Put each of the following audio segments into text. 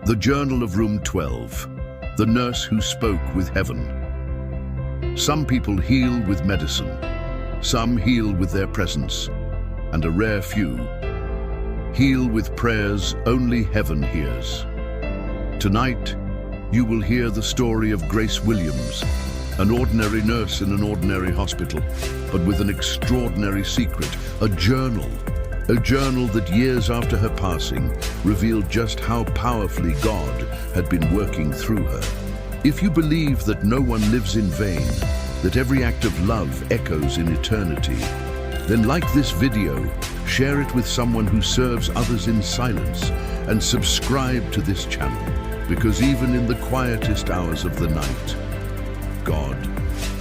The Journal of Room 12, the nurse who spoke with heaven. Some people heal with medicine, some heal with their presence, and a rare few heal with prayers only heaven hears. Tonight, you will hear the story of Grace Williams, an ordinary nurse in an ordinary hospital, but with an extraordinary secret, a journal that years after her passing revealed just how powerfully God had been working through her. If you believe that no one lives in vain, that every act of love echoes in eternity, then like this video, share it with someone who serves others in silence, and subscribe to this channel, because even in the quietest hours of the night, God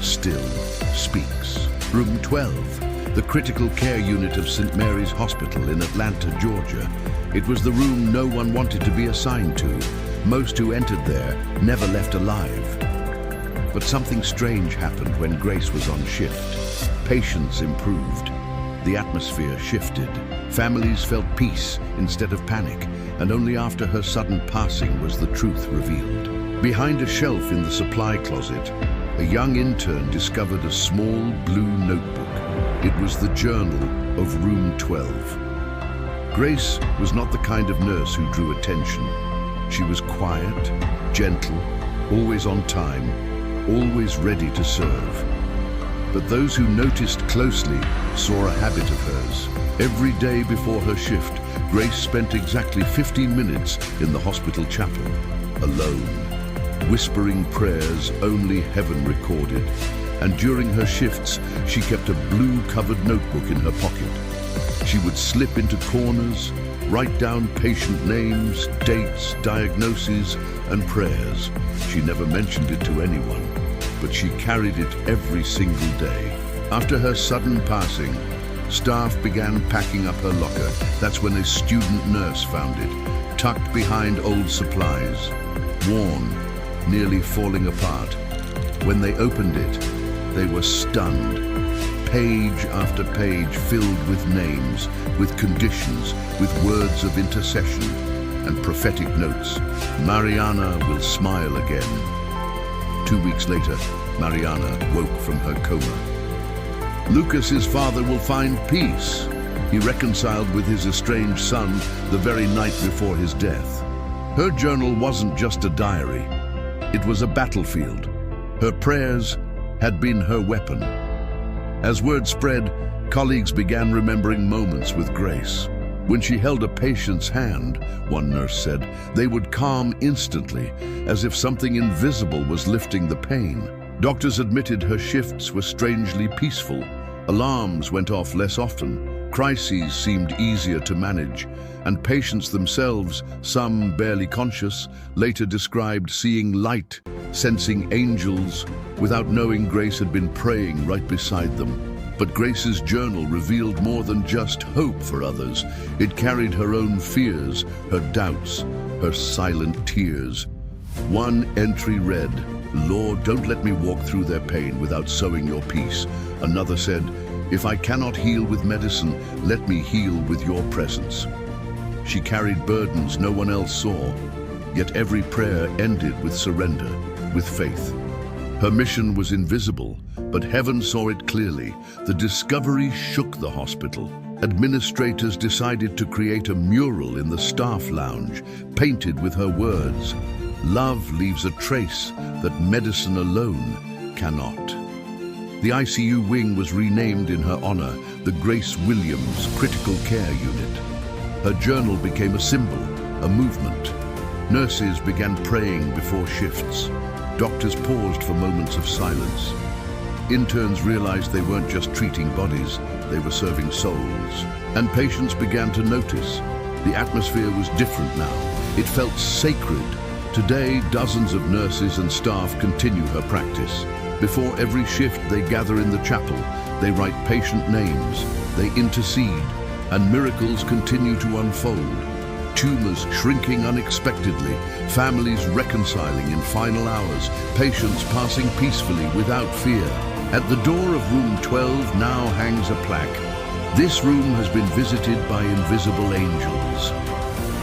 still speaks. Room 12. The critical care unit of St. Mary's Hospital in Atlanta, Georgia. It was the room no one wanted to be assigned to. Most who entered there never left alive. But something strange happened when Grace was on shift. Patients improved. The atmosphere shifted. Families felt peace instead of panic, and only after her sudden passing was the truth revealed. Behind a shelf in the supply closet, a young intern discovered a small blue notebook. It was the journal of Room 12. Grace was not the kind of nurse who drew attention. She was quiet, gentle, always on time, always ready to serve. But those who noticed closely saw a habit of hers. Every day before her shift, Grace spent exactly 15 minutes in the hospital chapel, alone, whispering prayers only heaven recorded. And during her shifts, she kept a blue-covered notebook in her pocket. She would slip into corners, write down patient names, dates, diagnoses, and prayers. She never mentioned it to anyone, but she carried it every single day. After her sudden passing, staff began packing up her locker. That's when a student nurse found it, tucked behind old supplies, worn, nearly falling apart. When they opened it, they were stunned. Page after page filled with names, with conditions, with words of intercession and prophetic notes. Mariana will smile again. 2 weeks later, Mariana woke from her coma. Lucas's father will find peace. He reconciled with his estranged son the very night before his death. Her journal wasn't just a diary. It was a battlefield. Her prayers had been her weapon. As word spread, colleagues began remembering moments with Grace. When she held a patient's hand, one nurse said, they would calm instantly, as if something invisible was lifting the pain. Doctors admitted her shifts were strangely peaceful. Alarms went off less often. Crises seemed easier to manage, and patients themselves, some barely conscious, later described seeing light, sensing angels, without knowing Grace had been praying right beside them. But Grace's journal revealed more than just hope for others. It carried her own fears, her doubts, her silent tears. One entry read, Lord, don't let me walk through their pain without sowing your peace. Another said, if I cannot heal with medicine, let me heal with your presence. She carried burdens no one else saw, yet every prayer ended with surrender, with faith. Her mission was invisible, but heaven saw it clearly. The discovery shook the hospital. Administrators decided to create a mural in the staff lounge, painted with her words. Love leaves a trace that medicine alone cannot. The ICU wing was renamed in her honor, the Grace Williams Critical Care Unit. Her journal became a symbol, a movement. Nurses began praying before shifts. Doctors paused for moments of silence. Interns realized they weren't just treating bodies, they were serving souls. And patients began to notice. The atmosphere was different now. It felt sacred. Today, dozens of nurses and staff continue her practice. Before every shift, they gather in the chapel. They write patient names. They intercede. And miracles continue to unfold. Tumors shrinking unexpectedly, families reconciling in final hours, patients passing peacefully without fear. At the door of Room 12 now hangs a plaque. This room has been visited by invisible angels.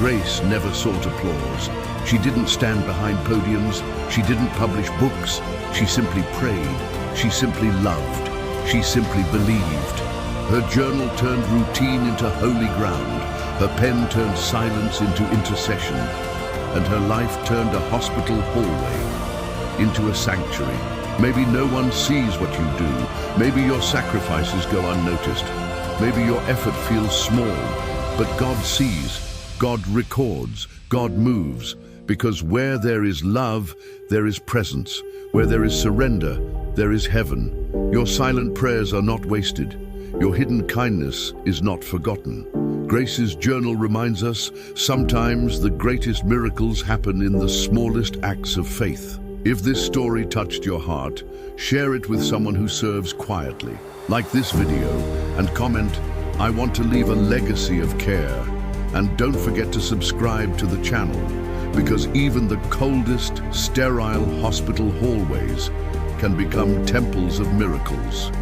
Grace never sought applause. She didn't stand behind podiums. She didn't publish books. She simply prayed. She simply loved. She simply believed. Her journal turned routine into holy ground. Her pen turned silence into intercession. And her life turned a hospital hallway into a sanctuary. Maybe no one sees what you do. Maybe your sacrifices go unnoticed. Maybe your effort feels small. But God sees, God records, God moves. Because where there is love, there is presence. Where there is surrender, there is heaven. Your silent prayers are not wasted. Your hidden kindness is not forgotten. Grace's journal reminds us, sometimes the greatest miracles happen in the smallest acts of faith. If this story touched your heart, share it with someone who serves quietly. Like this video and comment, "I want to leave a legacy of care." And don't forget to subscribe to the channel, because even the coldest, sterile hospital hallways can become temples of miracles.